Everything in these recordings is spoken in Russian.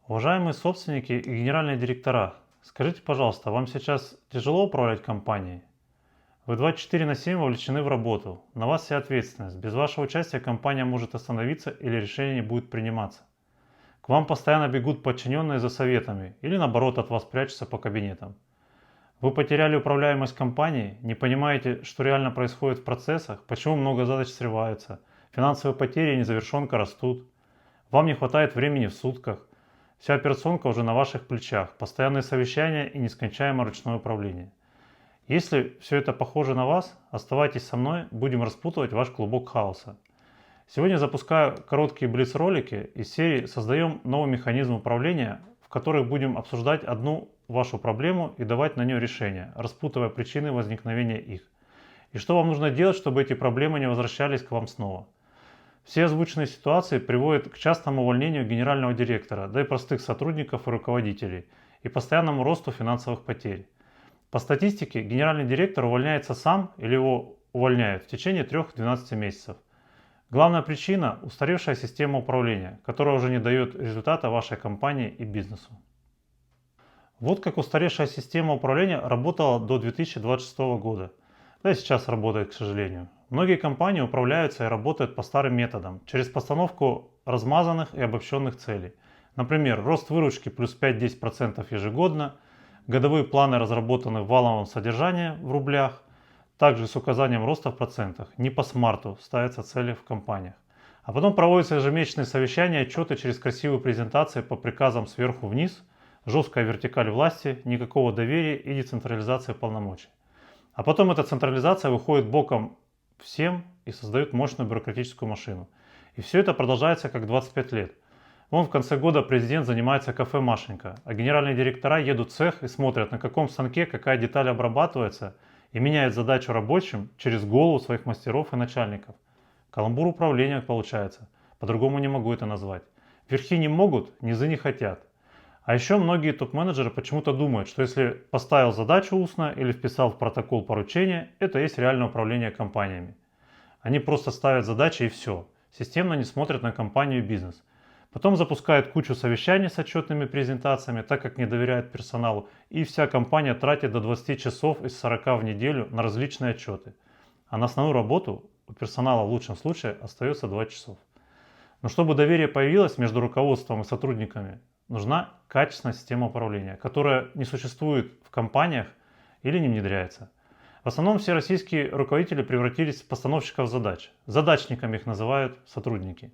Уважаемые собственники и генеральные директора, скажите, пожалуйста, вам сейчас тяжело управлять компанией? Вы 24/7 вовлечены в работу, на вас вся ответственность. Без вашего участия компания может остановиться или решение не будет приниматься. К вам постоянно бегут подчиненные за советами или наоборот от вас прячутся по кабинетам. Вы потеряли управляемость компанией, не понимаете, что реально происходит в процессах, почему много задач срываются, финансовые потери и незавершенка растут. Вам не хватает времени в сутках. Вся операционка уже на ваших плечах, постоянные совещания и нескончаемое ручное управление. Если все это похоже на вас, оставайтесь со мной, будем распутывать ваш клубок хаоса. Сегодня запускаю короткие блиц-ролики из серии «Создаем новый механизм управления», в которых будем обсуждать одну вашу проблему и давать на нее решение, распутывая причины возникновения их. И что вам нужно делать, чтобы эти проблемы не возвращались к вам снова. Все озвученные ситуации приводят к частому увольнению генерального директора, да и простых сотрудников и руководителей, и постоянному росту финансовых потерь. По статистике, генеральный директор увольняется сам или его увольняют в течение 3-12 месяцев. Главная причина – устаревшая система управления, которая уже не дает результата вашей компании и бизнесу. Вот как устаревшая система управления работала до 2026 года. Да и сейчас работает, к сожалению. Многие компании управляются и работают по старым методам, через постановку размазанных и обобщенных целей. Например, рост выручки плюс 5-10% ежегодно, годовые планы разработаны в валовом содержании в рублях, также с указанием роста в процентах, не по смарту ставятся цели в компаниях. А потом проводятся ежемесячные совещания, отчеты через красивые презентации по приказам сверху вниз, жесткая вертикаль власти, никакого доверия и децентрализация полномочий. А потом эта централизация выходит боком всем и создает мощную бюрократическую машину. И все это продолжается как 25 лет. Вон в конце года президент занимается кафе Машенька, а генеральные директора едут в цех и смотрят, на каком станке какая деталь обрабатывается, и меняют задачу рабочим через голову своих мастеров и начальников. Каламбур управления получается, по-другому не могу это назвать. Верхи не могут, низы не хотят. А еще многие топ-менеджеры почему-то думают, что если поставил задачу устно или вписал в протокол поручения, это есть реальное управление компаниями. Они просто ставят задачи и все. Системно не смотрят на компанию и бизнес. Потом запускают кучу совещаний с отчетными презентациями, так как не доверяют персоналу, и вся компания тратит до 20 часов из 40 в неделю на различные отчеты. А на основную работу у персонала в лучшем случае остается 2 часов. Но чтобы доверие появилось между руководством и сотрудниками, нужна качественная система управления, которая не существует в компаниях или не внедряется. В основном все российские руководители превратились в постановщиков задач. Задачниками их называют сотрудники.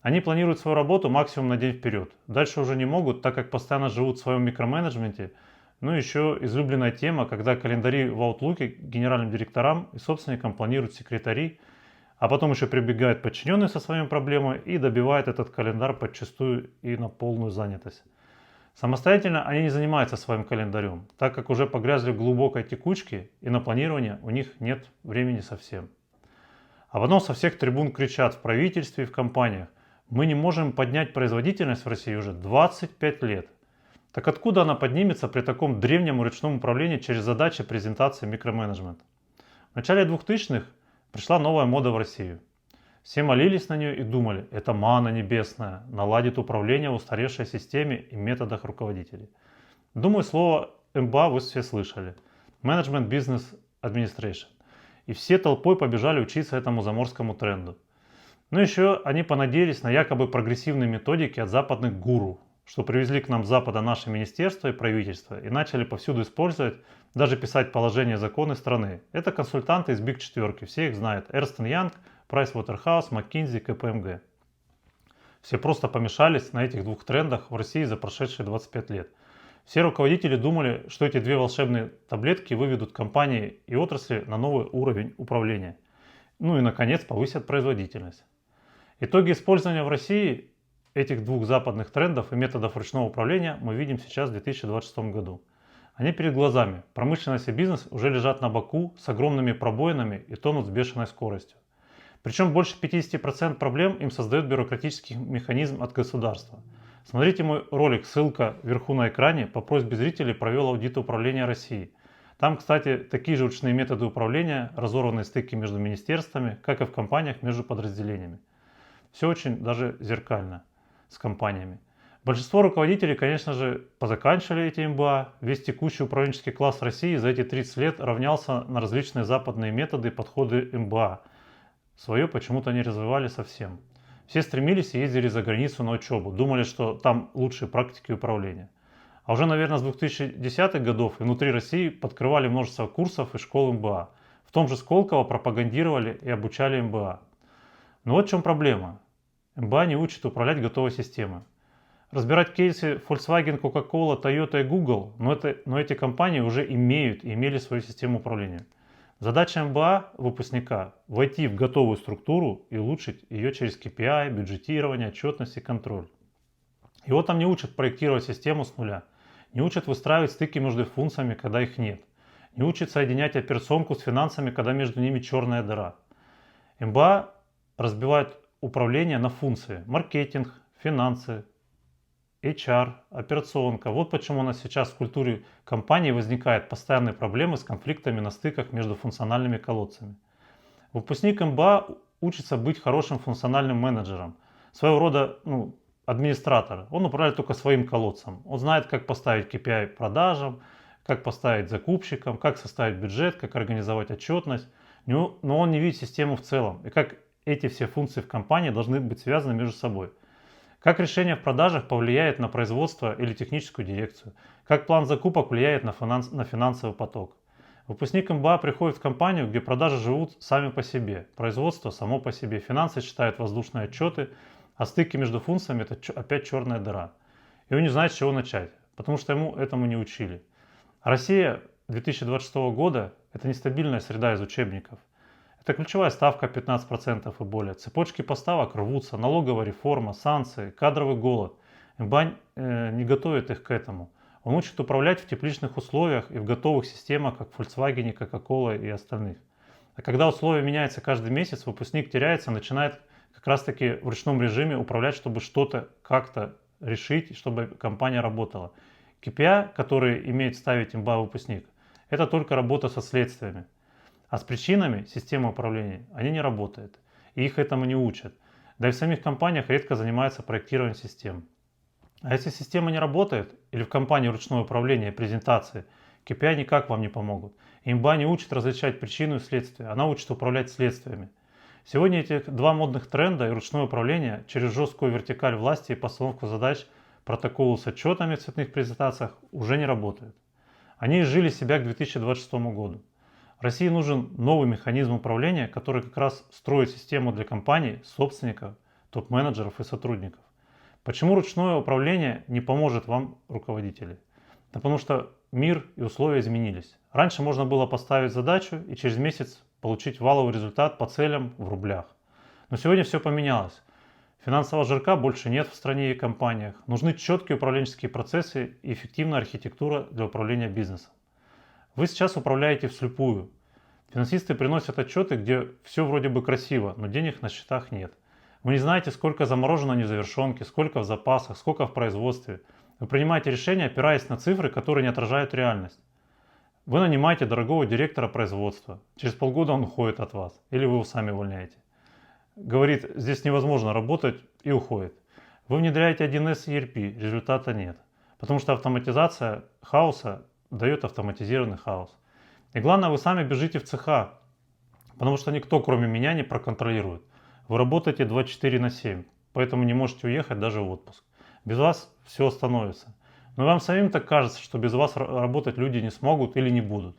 Они планируют свою работу максимум на день вперед. Дальше уже не могут, так как постоянно живут в своем микроменеджменте. Ну и еще излюбленная тема, когда календари в Outlook генеральным директорам и собственникам планируют секретари, а потом еще прибегают подчиненные со своими проблемами и добивают этот календарь подчастую и на полную занятость. Самостоятельно они не занимаются своим календарем, так как уже погрязли в глубокой текучке и на планирование у них нет времени совсем. А потом со всех трибун кричат в правительстве и в компаниях: мы не можем поднять производительность в России уже 25 лет. Так откуда она поднимется при таком древнем ручном управлении через задачи, презентации, микроменеджмент? В начале 2000-х пришла новая мода в Россию. Все молились на нее и думали: это манна небесная, наладит управление в устаревшей системе и методах руководителей. Думаю, слово МБА вы все слышали. Management Business Administration. И все толпой побежали учиться этому заморскому тренду. Но еще они понадеялись на якобы прогрессивные методики от западных гуру, что привезли к нам с Запада наши министерства и правительства и начали повсюду использовать, даже писать положения законы страны. Это консультанты из Big 4, все их знают: Ernst Young, Pricewaterhouse, McKinsey, KPMG. Все просто помешались на этих двух трендах в России за прошедшие 25 лет. Все руководители думали, что эти две волшебные таблетки выведут компании и отрасли на новый уровень управления. Ну и, наконец, повысят производительность. Итоги использования в России этих двух западных трендов и методов ручного управления мы видим сейчас в 2026 году. Они перед глазами. Промышленность и бизнес уже лежат на боку с огромными пробоинами и тонут с бешеной скоростью. Причем больше 50% проблем им создает бюрократический механизм от государства. Смотрите мой ролик, ссылка вверху на экране, по просьбе зрителей провел аудит управления России. Там, кстати, такие же ручные методы управления, разорванные стыки между министерствами, как и в компаниях между подразделениями. Все очень даже зеркально с компаниями. Большинство руководителей, конечно же, позаканчивали эти МБА. Весь текущий управленческий класс России за эти 30 лет равнялся на различные западные методы и подходы МБА. Свое почему-то не развивали совсем. Все стремились и ездили за границу на учебу, думали, что там лучшие практики управления. А уже, наверное, с 2010-х годов и внутри России подкрывали множество курсов и школ МБА. В том же Сколково пропагандировали и обучали МБА. Но вот в чем проблема. МБА не учит управлять готовой системой. Разбирать кейсы Volkswagen, Coca-Cola, Toyota и Google, но эти компании уже имеют и имели свою систему управления. Задача МБА выпускника – войти в готовую структуру и улучшить ее через KPI, бюджетирование, отчетность и контроль. Его там не учат проектировать систему с нуля, не учат выстраивать стыки между функциями, когда их нет, не учат соединять операционку с финансами, когда между ними черная дыра. МБА разбивает управление на функции – маркетинг, финансы, HR, операционка. Вот почему у нас сейчас в культуре компании возникают постоянные проблемы с конфликтами на стыках между функциональными колодцами. Выпускник МБА учится быть хорошим функциональным менеджером, своего рода администратор. Он управляет только своим колодцем. Он знает, как поставить KPI продажам, как поставить закупщикам, как составить бюджет, как организовать отчетность. Но он не видит систему в целом и как эти все функции в компании должны быть связаны между собой. Как решение в продажах повлияет на производство или техническую дирекцию? Как план закупок влияет на финансовый поток? Выпускник МБА приходит в компанию, где продажи живут сами по себе, производство само по себе, финансы считают воздушные отчеты, а стыки между функциями – это опять черная дыра. И он не знает, с чего начать, потому что ему этому не учили. А Россия 2026 года – это нестабильная среда из учебников. Это ключевая ставка 15% и более. Цепочки поставок рвутся, налоговая реформа, санкции, кадровый голод. МБА не готовит их к этому. Он учит управлять в тепличных условиях и в готовых системах, как в Volkswagen, Coca-Cola и остальных. А когда условия меняются каждый месяц, выпускник теряется, начинает как раз таки в ручном режиме управлять, чтобы что-то как-то решить, чтобы компания работала. KPI, который имеет ставить МБА выпускник, это только работа со следствиями. А с причинами системы управления они не работают. И их этому не учат. Да и в самих компаниях редко занимаются проектированием систем. А если система не работает, или в компании ручное управление и презентации, KPI никак вам не помогут. И МБА не учит различать причину и следствие, она учит управлять следствиями. Сегодня эти два модных тренда и ручное управление через жесткую вертикаль власти и постановку задач, протоколы с отчетами в цветных презентациях уже не работают. Они изжили себя к 2026 году. России нужен новый механизм управления, который как раз строит систему для компаний, собственников, топ-менеджеров и сотрудников. Почему ручное управление не поможет вам, руководители? Да потому что мир и условия изменились. Раньше можно было поставить задачу и через месяц получить валовый результат по целям в рублях. Но сегодня все поменялось. Финансового жирка больше нет в стране и компаниях. Нужны четкие управленческие процессы и эффективная архитектура для управления бизнесом. Вы сейчас управляете вслепую. Финансисты приносят отчеты, где все вроде бы красиво, но денег на счетах нет. Вы не знаете, сколько заморожено незавершенки, сколько в запасах, сколько в производстве. Вы принимаете решения, опираясь на цифры, которые не отражают реальность. Вы нанимаете дорогого директора производства. Через полгода он уходит от вас. Или вы его сами увольняете. Говорит, здесь невозможно работать и уходит. Вы внедряете 1С ERP, результата нет. Потому что автоматизация хаоса дает автоматизированный хаос. И главное, вы сами бежите в цеха, потому что никто, кроме меня, не проконтролирует. Вы работаете 24/7, поэтому не можете уехать даже в отпуск. Без вас все остановится. Но вам самим так кажется, что без вас работать люди не смогут или не будут.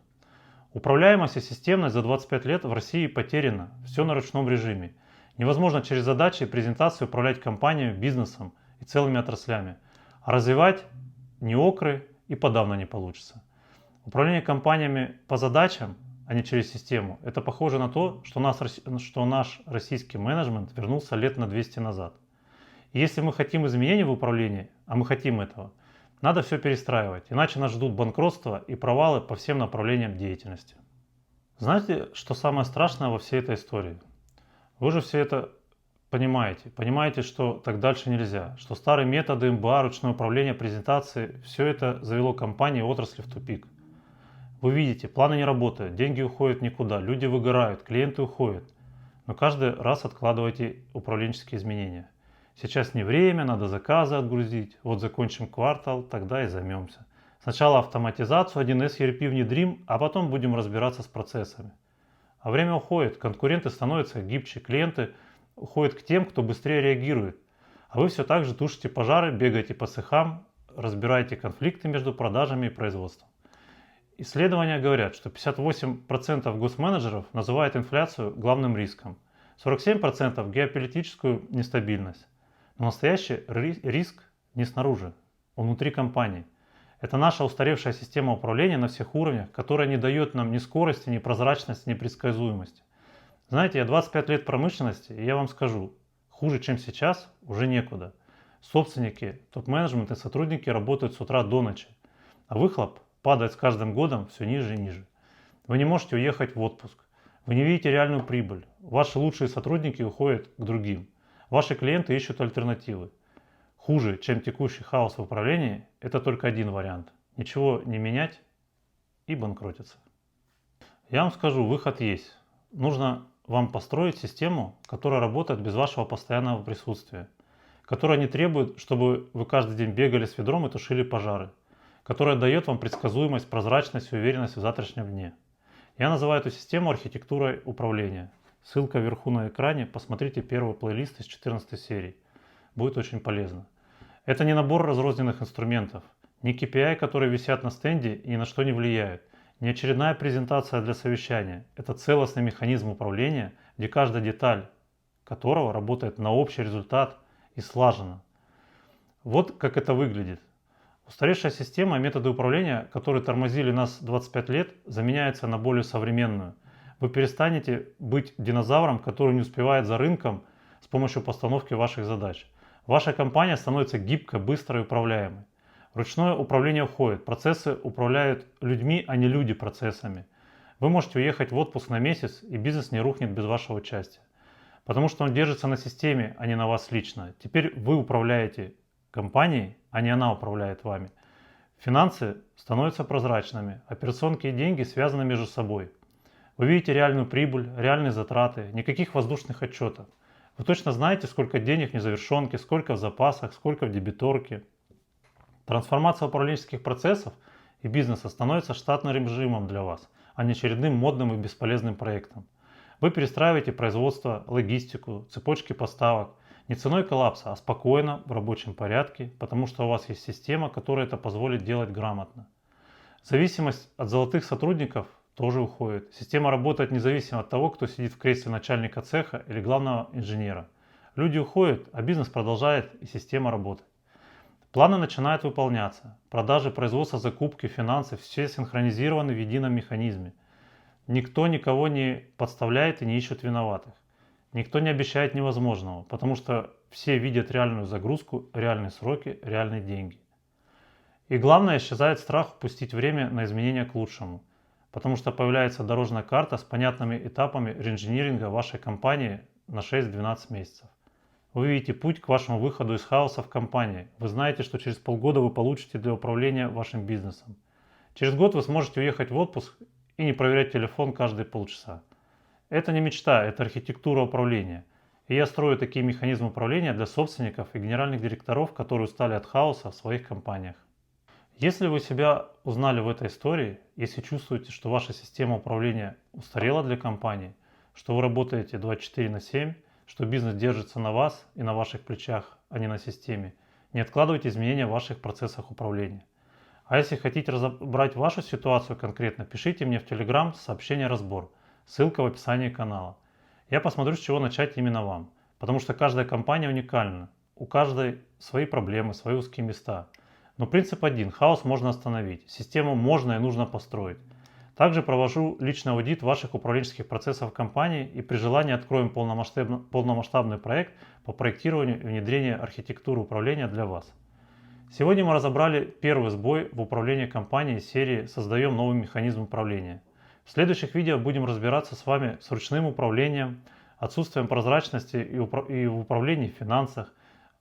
Управляемость и системность за 25 лет в России потеряна. Все на ручном режиме. Невозможно через задачи и презентации управлять компаниями, бизнесом и целыми отраслями. А развивать ни окры и подавно не получится. Управление компаниями по задачам, а не через систему, это похоже на то, что наш российский менеджмент вернулся лет на 200 назад. И если мы хотим изменений в управлении, а мы хотим этого, надо все перестраивать, иначе нас ждут банкротства и провалы по всем направлениям деятельности. Знаете, что самое страшное во всей этой истории? Вы же все это понимаете, что так дальше нельзя, что старые методы МБА, ручное управление, презентации, все это завело компании и отрасли в тупик. Вы видите, планы не работают, деньги уходят никуда, люди выгорают, клиенты уходят. Но каждый раз откладывайте управленческие изменения. Сейчас не время, надо заказы отгрузить. Вот закончим квартал, тогда и займемся. Сначала автоматизацию 1С ERP внедрим, а потом будем разбираться с процессами. А время уходит, конкуренты становятся гибче, клиенты уходят к тем, кто быстрее реагирует. А вы все так же тушите пожары, бегаете по цехам, разбираете конфликты между продажами и производством. Исследования говорят, что 58% госменеджеров называют инфляцию главным риском, 47% геополитическую нестабильность. Но настоящий риск не снаружи, он внутри компании. Это наша устаревшая система управления на всех уровнях, которая не дает нам ни скорости, ни прозрачности, ни предсказуемости. Знаете, я 25 лет промышленности, и я вам скажу, хуже, чем сейчас, уже некуда. Собственники, топ-менеджмент и сотрудники работают с утра до ночи, а выхлоп падает с каждым годом все ниже и ниже. Вы не можете уехать в отпуск, вы не видите реальную прибыль, ваши лучшие сотрудники уходят к другим, ваши клиенты ищут альтернативы. Хуже, чем текущий хаос в управлении, это только один вариант. Ничего не менять и банкротиться. Я вам скажу, выход есть. Нужно вам построить систему, которая работает без вашего постоянного присутствия, которая не требует, чтобы вы каждый день бегали с ведром и тушили пожары, которая дает вам предсказуемость, прозрачность и уверенность в завтрашнем дне. Я называю эту систему архитектурой управления. Ссылка вверху на экране, посмотрите первый плейлист из 14 серии. Будет очень полезно. Это не набор разрозненных инструментов, не KPI, которые висят на стенде и ни на что не влияют, не очередная презентация для совещания. Это целостный механизм управления, где каждая деталь которого работает на общий результат и слаженно. Вот как это выглядит. Устаревшая система и методы управления, которые тормозили нас 25 лет, заменяются на более современную. Вы перестанете быть динозавром, который не успевает за рынком с помощью постановки ваших задач. Ваша компания становится гибкой, быстрой и управляемой. Ручное управление уходит, процессы управляют людьми, а не люди процессами. Вы можете уехать в отпуск на месяц, и бизнес не рухнет без вашего участия. Потому что он держится на системе, а не на вас лично. Теперь вы управляете компанией, а не она управляет вами. Финансы становятся прозрачными, операционки и деньги связаны между собой. Вы видите реальную прибыль, реальные затраты, никаких воздушных отчетов. Вы точно знаете, сколько денег в незавершенке, сколько в запасах, сколько в дебиторке. Трансформация управленческих процессов и бизнеса становится штатным режимом для вас, а не очередным модным и бесполезным проектом. Вы перестраиваете производство, логистику, цепочки поставок не ценой коллапса, а спокойно, в рабочем порядке, потому что у вас есть система, которая это позволит делать грамотно. Зависимость от золотых сотрудников тоже уходит. Система работает независимо от того, кто сидит в кресле начальника цеха или главного инженера. Люди уходят, а бизнес продолжает и система работает. Планы начинают выполняться. Продажи, производство, закупки, финансы – все синхронизированы в едином механизме. Никто никого не подставляет и не ищет виноватых. Никто не обещает невозможного, потому что все видят реальную загрузку, реальные сроки, реальные деньги. И главное, исчезает страх упустить время на изменения к лучшему, потому что появляется дорожная карта с понятными этапами реинжиниринга вашей компании на 6-12 месяцев. Вы видите путь к вашему выходу из хаоса в компании. Вы знаете, что через полгода вы получите для управления вашим бизнесом. Через год вы сможете уехать в отпуск и не проверять телефон каждые полчаса. Это не мечта, это архитектура управления. И я строю такие механизмы управления для собственников и генеральных директоров, которые устали от хаоса в своих компаниях. Если вы себя узнали в этой истории, если чувствуете, что ваша система управления устарела для компании, что вы работаете 24/7, что бизнес держится на вас и на ваших плечах, а не на системе, не откладывайте изменения в ваших процессах управления. А если хотите разобрать вашу ситуацию конкретно, пишите мне в Telegram сообщение «Разбор». Ссылка в описании канала. Я посмотрю, с чего начать именно вам. Потому что каждая компания уникальна. У каждой свои проблемы, свои узкие места. Но принцип один. Хаос можно остановить. Систему можно и нужно построить. Также провожу личный аудит ваших управленческих процессов компании и при желании откроем полномасштабный проект по проектированию и внедрению архитектуры управления для вас. Сегодня мы разобрали первый сбой в управлении компанией из серии «Создаем новый механизм управления». В следующих видео будем разбираться с вами с ручным управлением, отсутствием прозрачности и в управлении в финансах,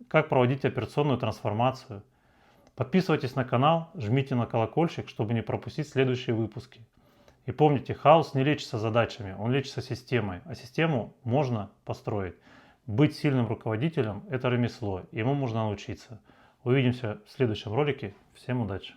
как проводить операционную трансформацию. Подписывайтесь на канал, жмите на колокольчик, чтобы не пропустить следующие выпуски. И помните, хаос не лечится задачами, он лечится системой, а систему можно построить. Быть сильным руководителем – это ремесло, ему можно научиться. Увидимся в следующем ролике. Всем удачи!